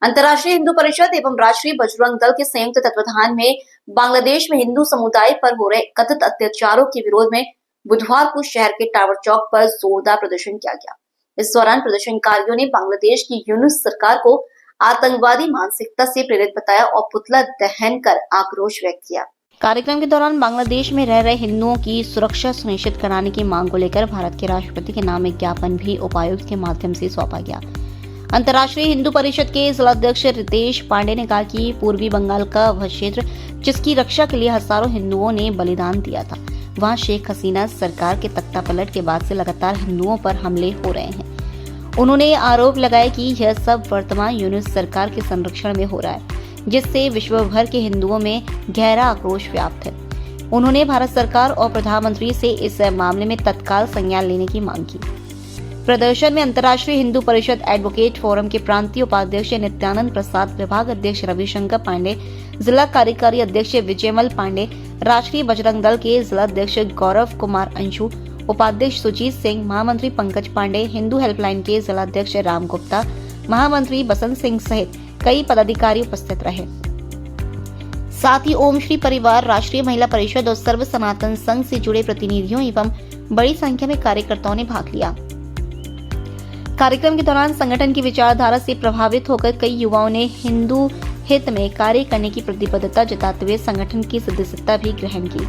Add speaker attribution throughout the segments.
Speaker 1: अंतर्राष्ट्रीय हिंदू परिषद एवं राष्ट्रीय बजरंग दल के संयुक्त तत्वाधान में बांग्लादेश में हिंदू समुदाय पर हो रहे कथित अत्याचारों के विरोध में बुधवार को शहर के टावर चौक पर जोरदार प्रदर्शन किया गया। इस दौरान प्रदर्शनकारियों ने बांग्लादेश की यूनुस सरकार को आतंकवादी मानसिकता से प्रेरित बताया और पुतला दहन कर आक्रोश व्यक्त किया। कार्यक्रम के दौरान बांग्लादेश में रह रहे हिंदुओं की सुरक्षा सुनिश्चित कराने की मांग को लेकर भारत के राष्ट्रपति के नाम एक ज्ञापन भी उपायुक्त के माध्यम से सौंपा गया। अंतर्राष्ट्रीय हिंदू परिषद के जिलाध्यक्ष रितेश पांडे ने कहा कि पूर्वी बंगाल का वह क्षेत्र जिसकी रक्षा के लिए हजारों हिंदुओं ने बलिदान दिया था, वहां शेख हसीना सरकार के तख्तापलट के बाद से लगातार हिंदुओं पर हमले हो रहे हैं। उन्होंने आरोप लगाया कि यह सब वर्तमान यूनुस सरकार के संरक्षण में हो रहा है, जिससे विश्व भर के हिंदुओं में गहरा आक्रोश व्याप्त है। उन्होंने भारत सरकार और प्रधानमंत्री से इस मामले में तत्काल संज्ञान लेने की मांग की। प्रदर्शन में अंतर्राष्ट्रीय हिंदू परिषद एडवोकेट फोरम के प्रांतीय उपाध्यक्ष नित्यानंद प्रसाद, विभाग अध्यक्ष रविशंकर पांडे, जिला कार्यकारी अध्यक्ष विजयमल पांडे, राष्ट्रीय बजरंग दल के जिला अध्यक्ष गौरव कुमार अंशु, उपाध्यक्ष सुजीत सिंह, महामंत्री पंकज पांडे, हिंदू हेल्पलाइन के जिला अध्यक्ष राम गुप्ता, महामंत्री बसंत सिंह सहित कई पदाधिकारी उपस्थित रहे। साथ ही ओम श्री परिवार, राष्ट्रीय महिला परिषद और सर्व सनातन संघ से जुड़े प्रतिनिधियों एवं बड़ी संख्या में कार्यकर्ताओं ने भाग लिया। कार्यक्रम के दौरान संगठन की विचारधारा से प्रभावित होकर कई युवाओं ने हिंदू हित में कार्य करने की प्रतिबद्धता जताते हुए संगठन की सदस्यता भी ग्रहण की।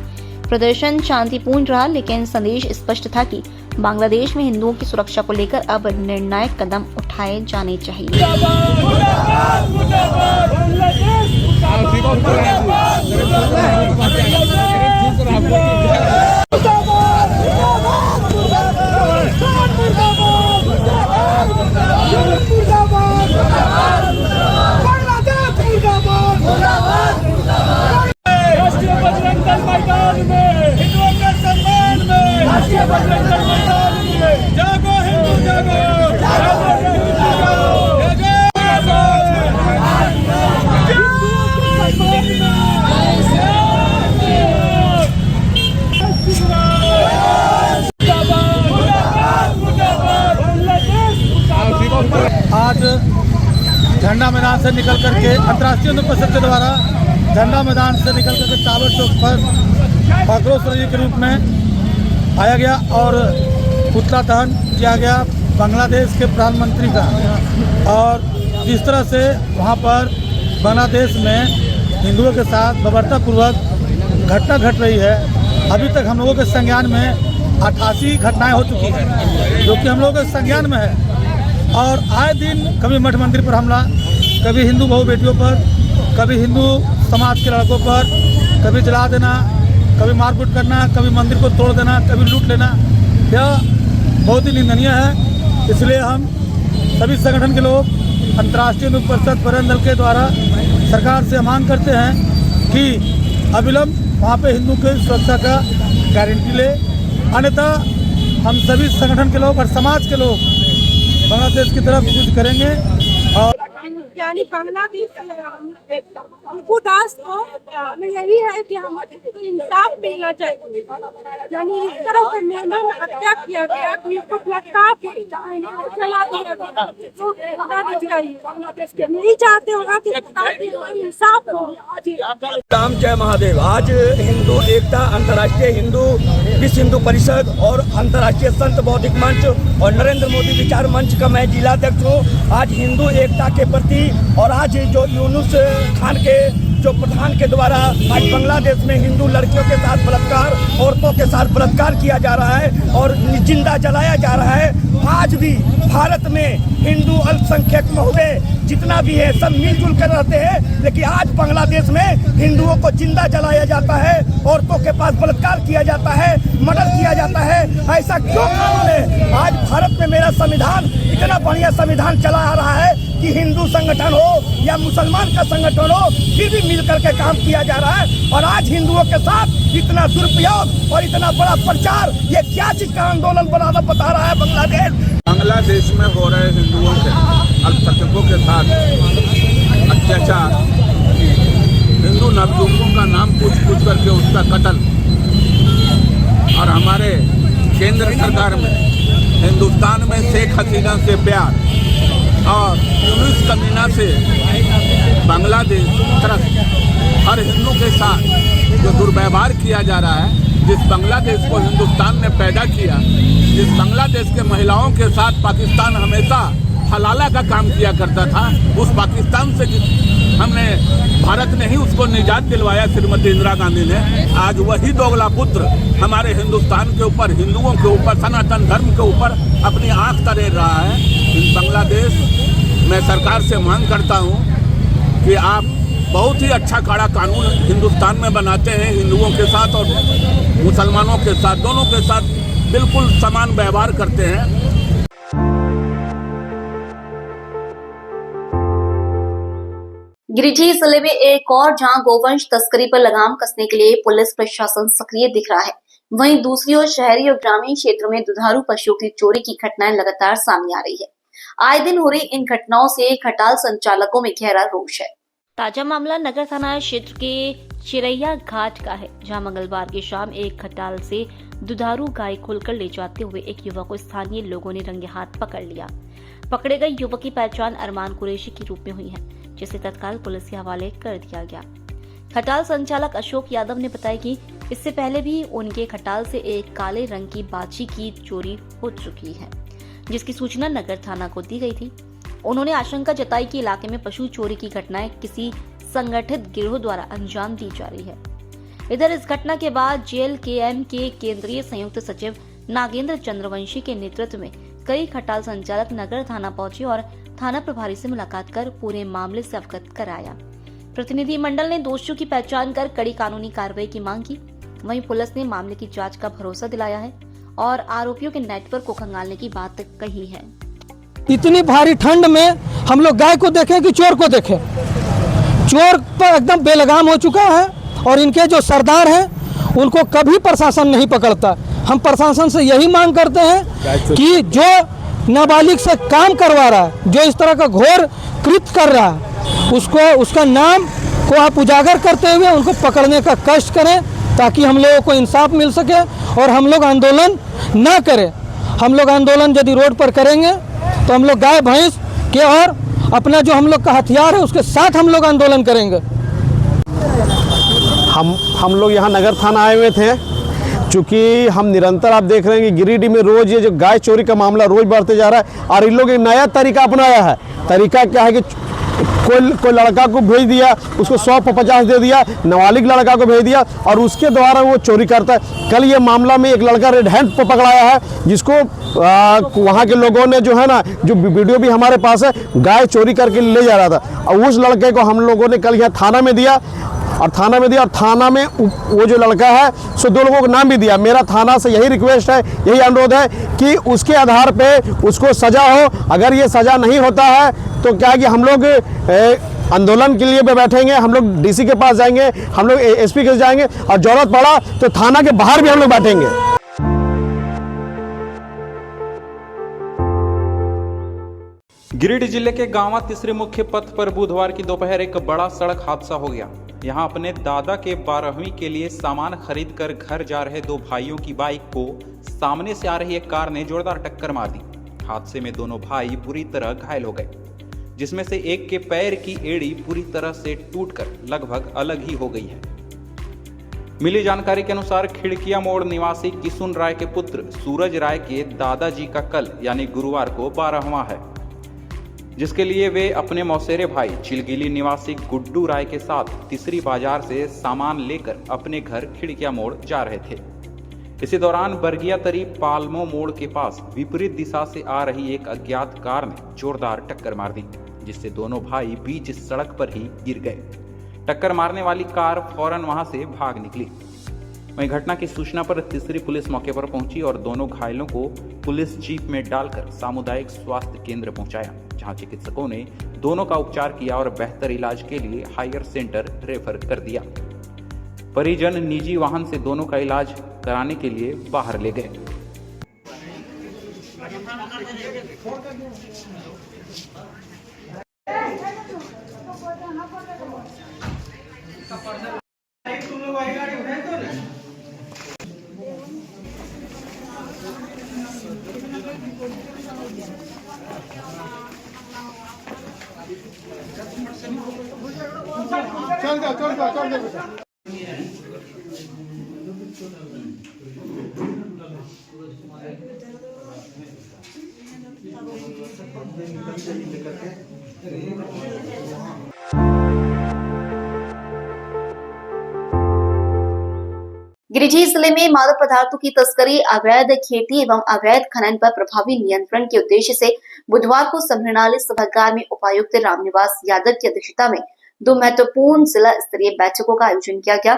Speaker 1: प्रदर्शन शांतिपूर्ण रहा, लेकिन संदेश स्पष्ट था कि बांग्लादेश में हिंदुओं की सुरक्षा को लेकर अब निर्णायक कदम उठाए जाने चाहिए।
Speaker 2: जागो हिंदू जागो, आज झंडा मैदान से निकल करके अंतर्राष्ट्रीय हिंदू परिषद के द्वारा झंडा मैदान से निकल करके टावर चौक पर आक्रोश रैली के रूप में आया गया और पुतला दहन किया गया बांग्लादेश के प्रधानमंत्री का। और जिस तरह से वहां पर बांग्लादेश में हिंदुओं के साथ बर्बरतापूर्वक घटना घट रही है, अभी तक हम लोगों के संज्ञान में 88 घटनाएं हो चुकी हैं, जो कि हम लोगों के संज्ञान में है। और आए दिन कभी मठ मंदिर पर हमला, कभी हिंदू बहू बेटियों पर, कभी हिंदू समाज के लड़कों पर, कभी जला देना, कभी मारपीट करना, कभी मंदिर को तोड़ देना, कभी लूट लेना, यह बहुत ही निंदनीय है। इसलिए हम सभी संगठन के लोग अंतर्राष्ट्रीय हिंदू परिषद बजरंग दल के द्वारा सरकार से मांग करते हैं कि अविलंब वहाँ पे हिंदू की सुरक्षा का गारंटी ले, अन्यथा हम सभी संगठन के लोग और समाज के लोग बांग्लादेश की तरफ युद्ध करेंगे। और
Speaker 3: यानी बांग्लादेश उनको दास को यही है कि हम इंसाफ मिलना चाहिए। यानी इस तरह से मेहमान हत्या किया गया कि उसको लटका के चला दिया गया, तो बताना चाहिए बांग्लादेश के नहीं चाहते होगा कि इंसाफ हो।
Speaker 4: राम जय महादेव। आज हिंदू एकता, अंतर्राष्ट्रीय हिंदू विश्व हिंदू परिषद और अंतर्राष्ट्रीय संत बौद्धिक मंच और नरेंद्र मोदी विचार मंच का मैं जिलाध्यक्ष हूँ। आज हिंदू एकता के प्रति और आज जो यूनुस खान के जो प्रधान के द्वारा आज बांग्लादेश में हिंदू लड़कियों के साथ बलात्कार, औरतों के साथ बलात्कार किया जा रहा है और जिंदा जलाया जा रहा है। आज भी भारत में हिंदू अल्पसंख्यक महोदय जितना भी है सब मिलजुल कर रहते हैं, लेकिन आज बांग्लादेश में हिंदुओं को जिंदा जलाया जाता है, औरतों के पास बलात्कार किया जाता है, मर्डर किया जाता है। ऐसा क्यों कानून है? आज भारत में मेरा संविधान इतना बढ़िया संविधान चला आ रहा है कि हिंदू संगठन हो या मुसलमान का संगठन हो, फिर भी मिलकर के काम किया जा रहा है। और आज हिंदुओं के साथ इतना दुरुपयोग और इतना बड़ा प्रचार, ये क्या चीज का आंदोलन बता रहा है
Speaker 5: बांग्लादेश में हो रहे हिंदुओं के अल्पसंख्यकों के साथ अत्याचार, हिंदू नवयुवकों का नाम पूछ करके उसका कत्ल, और हमारे केंद्र सरकार में हिंदुस्तान में शेख हसीना से प्यार, और 19 कमीना से बांग्लादेश तरफ हर हिंदू के साथ जो दुर्व्यवहार किया जा रहा है, जिस बांग्लादेश को हिंदुस्तान ने पैदा किया, जिस बांग्लादेश के महिलाओं के साथ पाकिस्तान हमेशा हलाला का काम किया करता था, उस पाकिस्तान से हमने भारत ने ही उसको निजात दिलवाया, श्रीमती इंदिरा गांधी ने। आज वही दोगला पुत्र हमारे हिंदुस्तान के ऊपर, हिंदुओं के ऊपर, सनातन धर्म के ऊपर अपनी आंख तरेर रहा है। इन बांग्लादेश मैं सरकार से मांग करता हूँ कि आप बहुत ही अच्छा कड़ा कानून हिंदुस्तान में बनाते हैं, हिंदुओं के साथ और मुसलमानों के साथ, दोनों के साथ बिल्कुल समान व्यवहार करते हैं।
Speaker 1: गिरिडीह जिले में एक और जहां गोवंश तस्करी पर लगाम कसने के लिए पुलिस प्रशासन सक्रिय दिख रहा है, वहीं दूसरी ओर शहरी और ग्रामीण क्षेत्र में दुधारू पशुओं की चोरी की घटनाएं लगातार सामने आ रही है। आए दिन हो रही इन घटनाओं से खटाल संचालकों में गहरा रोष है। ताजा मामला नगर थाना क्षेत्र के चिरैया घाट का है, जहां मंगलवार की शाम एक खटाल से दुधारू गाय खोलकर ले जाते हुए एक युवक को स्थानीय लोगों ने रंगे हाथ पकड़ लिया। पकड़े गए युवक की पहचान अरमान कुरैशी के रूप में हुई है, जिसे तत्काल पुलिस के हवाले कर दिया गया। खटाल संचालक अशोक यादव ने बताया कि इससे पहले भी उनके खटाल से एक काले रंग की बाछी की चोरी हो चुकी है, जिसकी सूचना नगर थाना को दी गई थी। उन्होंने आशंका जताई कि इलाके में पशु चोरी की घटनाएं किसी संगठित गिरोह द्वारा अंजाम दी जा रही है। इधर इस घटना के बाद JLKM के केंद्रीय संयुक्त सचिव नागेंद्र चंद्रवंशी के नेतृत्व में कई खटाल संचालक नगर थाना पहुंचे और थाना प्रभारी से मुलाकात कर पूरे मामले से अवगत कराया। प्रतिनिधि मंडल ने दोषियों की पहचान कर कड़ी कानूनी कार्रवाई की मांग की। वहीं पुलिस ने मामले की जांच का भरोसा दिलाया है और आरोपियों के नेटवर्क को खंगालने की बात कही है।
Speaker 6: इतनी भारी ठंड में हम लोग गाय को देखें कि चोर को देखें, चोर पर एकदम बेलगाम हो चुका है और इनके जो सरदार हैं उनको कभी प्रशासन नहीं पकड़ता। हम प्रशासन से यही मांग करते हैं कि जो नाबालिग से काम करवा रहा है, जो इस तरह का घोर कृत्य कर रहा है, उसका नाम को आप उजागर करते हुए उनको पकड़ने का कष्ट करें, ताकि हम लोगों को इंसाफ मिल सके और हम लोग आंदोलन ना करें। हम लोग आंदोलन यदि रोड पर करेंगे तो हम लोग गाय भैंस के और अपना जो हम लोग का हथियार है उसके साथ हम लोग आंदोलन करेंगे।
Speaker 7: हम लोग यहाँ नगर थाना आए हुए थे, चूँकि हम निरंतर आप देख रहे हैं कि गिरिडीह में रोज़ ये जो गाय चोरी का मामला रोज़ बढ़ते जा रहा है और इन लोग एक नया तरीका अपनाया है। तरीका क्या है कि कोई लड़का को भेज दिया, उसको 100-50 दे दिया, नाबालिग लड़का को भेज दिया और उसके द्वारा वो चोरी करता है। कल ये मामला में एक लड़का रेड हैंड पर पकड़ाया है, जिसको वहाँ के लोगों ने जो है ना, जो वीडियो भी हमारे पास है, गाय चोरी करके ले जा रहा था और उस लड़के को हम लोगों ने कल यहाँ थाना में दिया और थाना में वो जो लड़का है सो 2 लोगों को नाम भी दिया। मेरा थाना से यही रिक्वेस्ट है, यही अनुरोध है कि उसके आधार पे उसको सजा हो। अगर ये सजा नहीं होता है तो क्या है कि हम लोग आंदोलन के लिए बैठेंगे, हम लोग DC के पास जाएंगे, हम लोग SP के जाएंगे और जरूरत पड़ा तो थाना के बाहर भी हम लोग बैठेंगे।
Speaker 8: गिरिडीह जिले के गांवा तीसरे मुख्य पथ पर बुधवार की दोपहर एक बड़ा सड़क हादसा हो गया। यहां अपने दादा के 12वीं के लिए सामान खरीद कर घर जा रहे 2 भाइयों की बाइक को सामने से आ रही एक कार ने जोरदार टक्कर मार दी। हादसे में दोनों भाई बुरी तरह घायल हो गए, जिसमें से एक के पैर की एड़ी पूरी तरह से टूटकर लगभग अलग ही हो गई है। मिली जानकारी के अनुसार खिड़किया मोड़ निवासी किशुन राय के पुत्र सूरज राय के दादाजी का कल यानी गुरुवार को 12वां है, जिसके लिए वे अपने मौसेरे भाई चिलगिली निवासी गुड्डू राय के साथ तीसरी बाजार से सामान लेकर अपने घर खिड़किया मोड़ जा रहे थे। इसी दौरान बरगिया तरी पालमो मोड़ के पास विपरीत दिशा से आ रही एक अज्ञात कार ने जोरदार टक्कर मार दी, जिससे दोनों भाई बीच सड़क पर ही गिर गए। टक्कर मारने वाली कार फौरन वहां से भाग निकली। वहीं घटना की सूचना पर तीसरी पुलिस मौके पर पहुंची और दोनों घायलों को पुलिस जीप में डालकर सामुदायिक स्वास्थ्य केंद्र पहुंचाया, जहां चिकित्सकों ने दोनों का उपचार किया और बेहतर इलाज के लिए हायर सेंटर रेफर कर दिया। परिजन निजी वाहन से दोनों का इलाज कराने के लिए बाहर ले गए।
Speaker 2: चल दो।
Speaker 1: गिरिडीह जिले में मादक पदार्थों की तस्करी, अवैध खेती एवं अवैध खनन पर प्रभावी नियंत्रण के उद्देश्य से बुधवार को संभरणालय सभागार में उपायुक्त रामनिवास यादव की अध्यक्षता में 2 महत्वपूर्ण जिला स्तरीय बैठकों का आयोजन किया गया।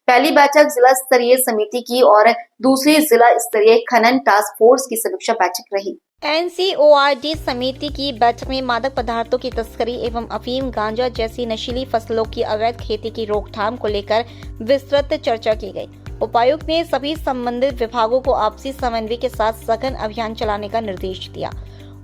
Speaker 1: पहली बैठक जिला स्तरीय समिति की और दूसरी जिला स्तरीय खनन टास्क फोर्स की समीक्षा बैठक रही।
Speaker 9: NCORD समिति की बैठक में मादक पदार्थों की तस्करी एवं अफीम, गांजा जैसी नशीली फसलों की अवैध खेती की रोकथाम को लेकर विस्तृत चर्चा की गई। उपायुक्त ने सभी संबंधित विभागों को आपसी समन्वय के साथ सघन अभियान चलाने का निर्देश दिया।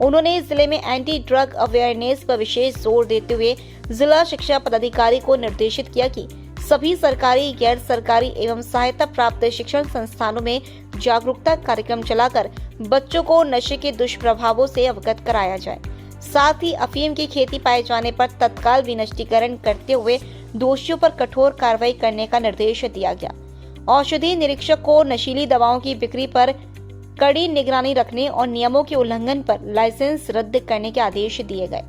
Speaker 9: उन्होंने जिले में एंटी ड्रग अवेयरनेस पर विशेष जोर देते हुए जिला शिक्षा पदाधिकारी को निर्देशित किया कि सभी सरकारी, गैर सरकारी एवं सहायता प्राप्त शिक्षण संस्थानों में जागरूकता कार्यक्रम चलाकर बच्चों को नशे के दुष्प्रभावों से अवगत कराया जाए। साथ ही अफीम की खेती पाए जाने पर तत्काल विनष्टीकरण करते हुए दोषियों पर कठोर कार्रवाई करने का निर्देश दिया गया। औषधि निरीक्षक को नशीली दवाओं की बिक्री पर कड़ी निगरानी रखने और नियमों के उल्लंघन पर लाइसेंस रद्द करने के आदेश दिए गए।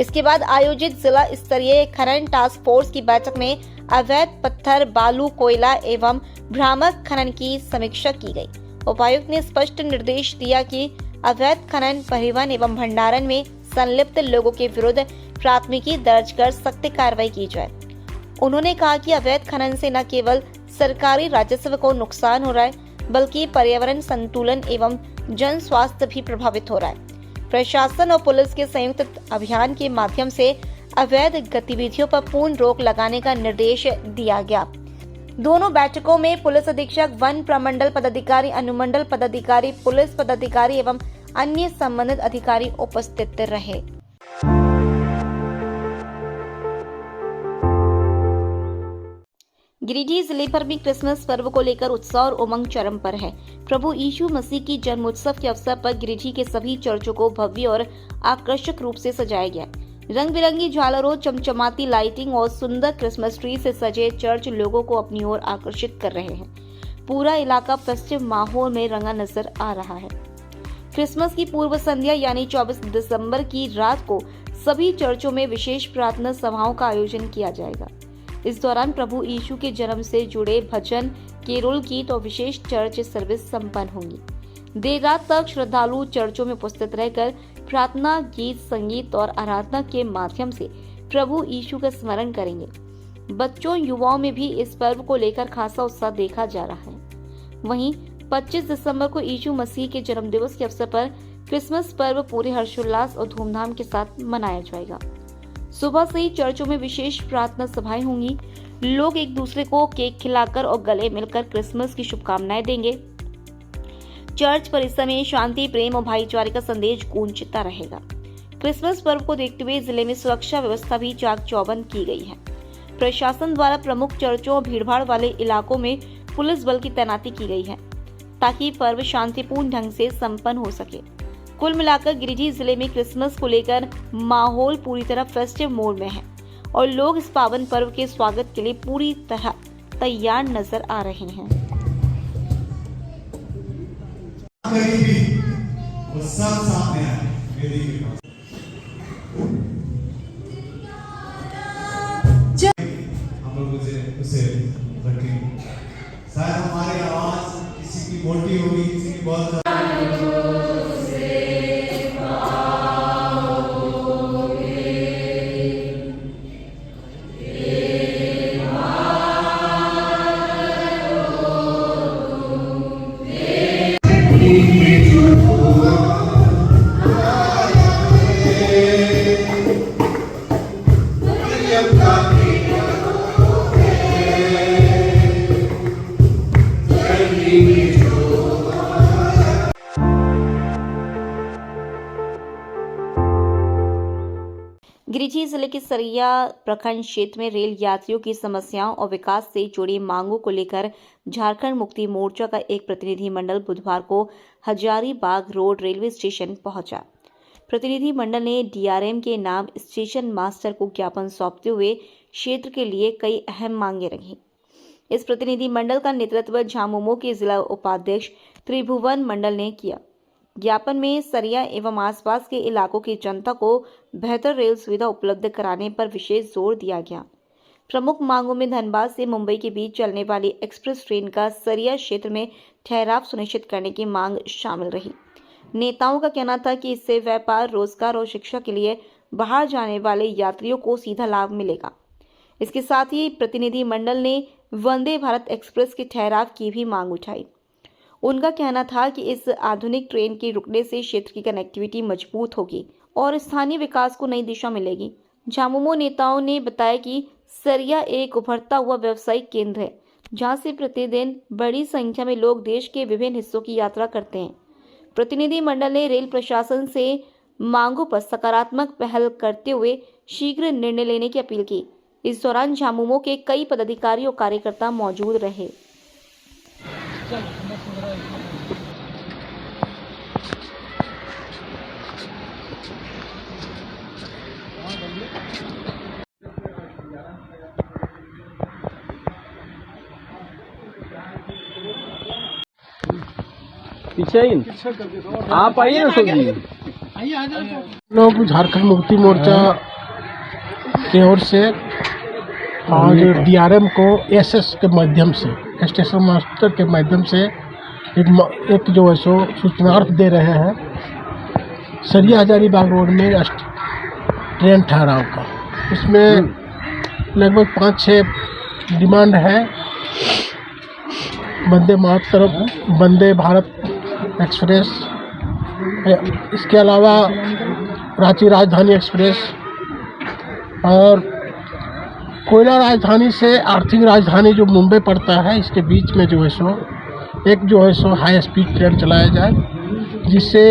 Speaker 9: इसके बाद आयोजित जिला स्तरीय खनन टास्क फोर्स की बैठक में अवैध पत्थर, बालू, कोयला एवं भ्रामक खनन की समीक्षा की गई। उपायुक्त ने स्पष्ट निर्देश दिया कि अवैध खनन, परिवहन एवं भंडारण में संलिप्त लोगों के विरुद्ध प्राथमिकी दर्ज कर सख्त कार्रवाई की जाए। उन्होंने कहा कि अवैध खनन से न केवल सरकारी राजस्व को नुकसान हो रहा है, बल्कि पर्यावरण संतुलन एवं जन स्वास्थ्य भी प्रभावित हो रहा है। प्रशासन और पुलिस के संयुक्त अभियान के माध्यम से अवैध गतिविधियों पर पूर्ण रोक लगाने का निर्देश दिया गया। दोनों बैठकों में पुलिस अधीक्षक, वन प्रमंडल पदाधिकारी, अनुमंडल पदाधिकारी, पुलिस पदाधिकारी एवं अन्य संबंधित अधिकारी उपस्थित रहे। गिरिडीह जिले पर भी क्रिसमस पर्व को लेकर उत्साह और उमंग चरम पर है। प्रभु यीशु मसीह की जन्मोत्सव के अवसर पर गिरिडीह के सभी चर्चों को भव्य और आकर्षक रूप से सजाया गया। रंग बिरंगी झालरों, चमचमाती लाइटिंग और सुंदर क्रिसमस ट्री से सजे चर्च लोगों को अपनी ओर आकर्षित कर रहे हैं। पूरा इलाका फेस्टिव माहौल में रंगा नजर आ रहा है। क्रिसमस की पूर्व संध्या यानी 24 दिसंबर की रात को सभी चर्चों में विशेष प्रार्थना सभाओं का आयोजन किया जाएगा। इस दौरान प्रभु यीशु के जन्म से जुड़े भजन, केरोल गीत और विशेष चर्च सर्विस संपन्न होंगी। देर रात तक श्रद्धालु चर्चों में उपस्थित रहकर प्रार्थना, गीत, संगीत और आराधना के माध्यम से प्रभु यीशु का स्मरण करेंगे। बच्चों, युवाओं में भी इस पर्व को लेकर खासा उत्साह देखा जा रहा है। वहीं 25 दिसंबर को यीशु मसीह के जन्म दिवस के अवसर पर क्रिसमस पर्व पूरे हर्षोल्लास और धूमधाम के साथ मनाया जाएगा। सुबह से ही चर्चों में विशेष प्रार्थना सभाएं होंगी। लोग एक दूसरे को केक खिलाकर और गले मिलकर क्रिसमस की शुभकामनाएं देंगे। चर्च परिसर में शांति, प्रेम और भाईचारे का संदेश गूंजता रहेगा। क्रिसमस पर्व को देखते हुए जिले में सुरक्षा व्यवस्था भी चाक चौबंद की गई है। प्रशासन द्वारा प्रमुख चर्चों और भीड़भाड़ वाले इलाकों में पुलिस बल की तैनाती की गई है ताकि पर्व शांतिपूर्ण ढंग से संपन्न हो सके। कुल मिलाकर गिरिडीह जिले में क्रिसमस को लेकर माहौल पूरी तरह फेस्टिव मोड में है और लोग इस पावन पर्व के स्वागत के लिए पूरी तरह तैयार नजर आ रहे हैं।
Speaker 10: हम लोग उसे रखें। शायद हमारी आवाज किसी की मोटी होगी, किसी की बहुत
Speaker 9: गिरिडीह जिले के सरिया प्रखंड क्षेत्र में रेल यात्रियों की समस्याओं और विकास से जुड़ी मांगों को लेकर झारखंड मुक्ति मोर्चा का एक प्रतिनिधि मंडल बुधवार को हजारीबाग रोड रेलवे स्टेशन पहुंचा। प्रतिनिधि मंडल ने डीआरएम के नाम स्टेशन मास्टर को ज्ञापन सौंपते हुए क्षेत्र के लिए कई अहम मांगे रखी। इस प्रतिनिधि मंडल का नेतृत्व झामुमो के जिला उपाध्यक्ष त्रिभुवन मंडल ने किया। ज्ञापन में सरिया एवं आसपास के इलाकों की जनता को बेहतर रेल सुविधा उपलब्ध कराने पर विशेष जोर दिया गया। प्रमुख मांगों में धनबाद से मुंबई के बीच चलने वाली एक्सप्रेस ट्रेन का सरिया क्षेत्र में ठहराव सुनिश्चित करने की मांग शामिल रही। नेताओं का कहना था कि इससे व्यापार, रोजगार और शिक्षा के लिए बाहर जाने वाले यात्रियों को सीधा लाभ मिलेगा। इसके साथ ही प्रतिनिधि मंडल ने वंदे भारत एक्सप्रेस के ठहराव की भी मांग उठाई। उनका कहना था कि इस आधुनिक ट्रेन के रुकने से क्षेत्र की कनेक्टिविटी मजबूत होगी और स्थानीय विकास को नई दिशा मिलेगी। झामुमो नेताओं ने बताया कि सरिया एक उभरता हुआ व्यावसायिक केंद्र है, जहां से प्रतिदिन बड़ी संख्या में लोग देश के विभिन्न हिस्सों की यात्रा करते हैं। प्रतिनिधि मंडल ने रेल प्रशासन से मांगों पर सकारात्मक पहल करते हुए शीघ्र निर्णय लेने की अपील की। इस दौरान झामुमो के कई पदाधिकारी और कार्यकर्ता मौजूद रहे।
Speaker 7: पीछे आप आइए ना सोचिए।
Speaker 11: लोग झारखंड मुक्ति मोर्चा की ओर से आज डीआरएम को एसएस के माध्यम से, स्टेशन मास्टर के माध्यम से एक जो है सो सूचनार्थ दे रहे हैं सरिया हजारीबाग रोड में ट्रेन ठहराव का। इसमें लगभग 5-6 डिमांड है। वंदे भारत एक्सप्रेस, इसके अलावा रांची राजधानी एक्सप्रेस और कोयला राजधानी से आर्थिक राजधानी जो मुंबई पड़ता है, इसके बीच में जो है सो हाई स्पीड ट्रेन चलाया जाए, जिससे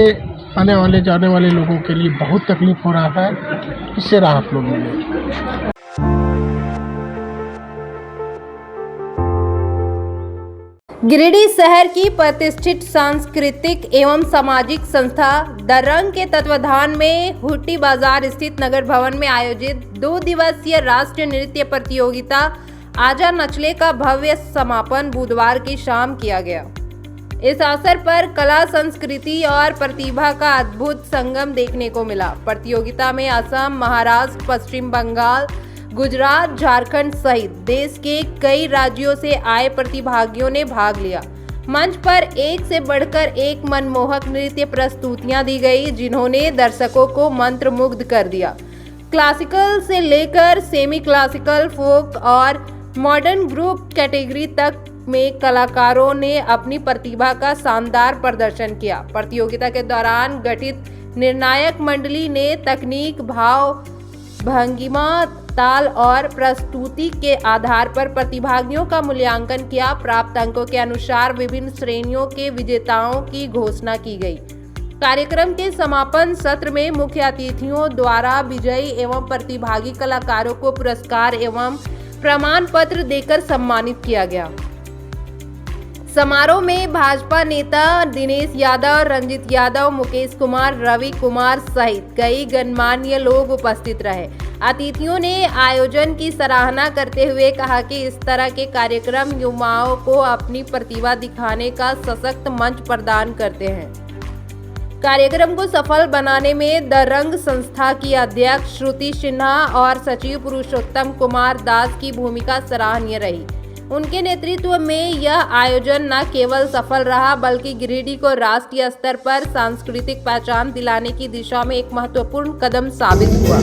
Speaker 11: आने वाले जाने वाले लोगों के लिए बहुत तकलीफ हो रहा है। इससे राहत लोग मिले।
Speaker 12: गिरिडीह शहर की प्रतिष्ठित सांस्कृतिक एवं सामाजिक संस्था द रंग के तत्वाधान में हुट्टी बाजार स्थित नगर भवन में आयोजित 2 दिवसीय राष्ट्रीय नृत्य प्रतियोगिता आजा नचले का भव्य समापन बुधवार की शाम किया गया। इस अवसर पर कला, संस्कृति और प्रतिभा का अद्भुत संगम देखने को मिला। प्रतियोगिता में असम, महाराष्ट्र, पश्चिम बंगाल, गुजरात, झारखंड सहित देश के कई राज्यों से आए प्रतिभागियों ने भाग लिया। मंच पर एक से बढ़कर एक मनमोहक नृत्य प्रस्तुतियां दी गई, जिन्होंने दर्शकों को मंत्रमुग्ध कर दिया। क्लासिकल से लेकर सेमी क्लासिकल, फोक और मॉडर्न ग्रुप कैटेगरी तक में कलाकारों ने अपनी प्रतिभा का शानदार प्रदर्शन किया। प्रतियोगिता के दौरान गठित निर्णायक मंडली ने तकनीक, भाव, भंगिमा, ताल और प्रस्तुति के आधार पर प्रतिभागियों का मूल्यांकन किया। प्राप्त अंकों के अनुसार विभिन्न श्रेणियों के विजेताओं की घोषणा की गई। कार्यक्रम के समापन सत्र में मुख्य अतिथियों द्वारा विजयी एवं प्रतिभागी कलाकारों को पुरस्कार एवं प्रमाण पत्र देकर सम्मानित किया गया। समारोह में भाजपा नेता दिनेश यादव, रंजित यादव, मुकेश कुमार, रवि कुमार सहित कई गणमान्य लोग उपस्थित रहे। अतिथियों ने आयोजन की सराहना करते हुए कहा कि इस तरह के कार्यक्रम युवाओं को अपनी प्रतिभा दिखाने का सशक्त मंच प्रदान करते हैं। कार्यक्रम को सफल बनाने में द रंग संस्था की अध्यक्ष श्रुति सिन्हा और सचिव पुरुषोत्तम कुमार दास की भूमिका सराहनीय रही। उनके नेतृत्व में यह आयोजन न केवल सफल रहा, बल्कि गिरिडीह को राष्ट्रीय स्तर पर सांस्कृतिक पहचान दिलाने की दिशा में एक महत्वपूर्ण कदम साबित हुआ।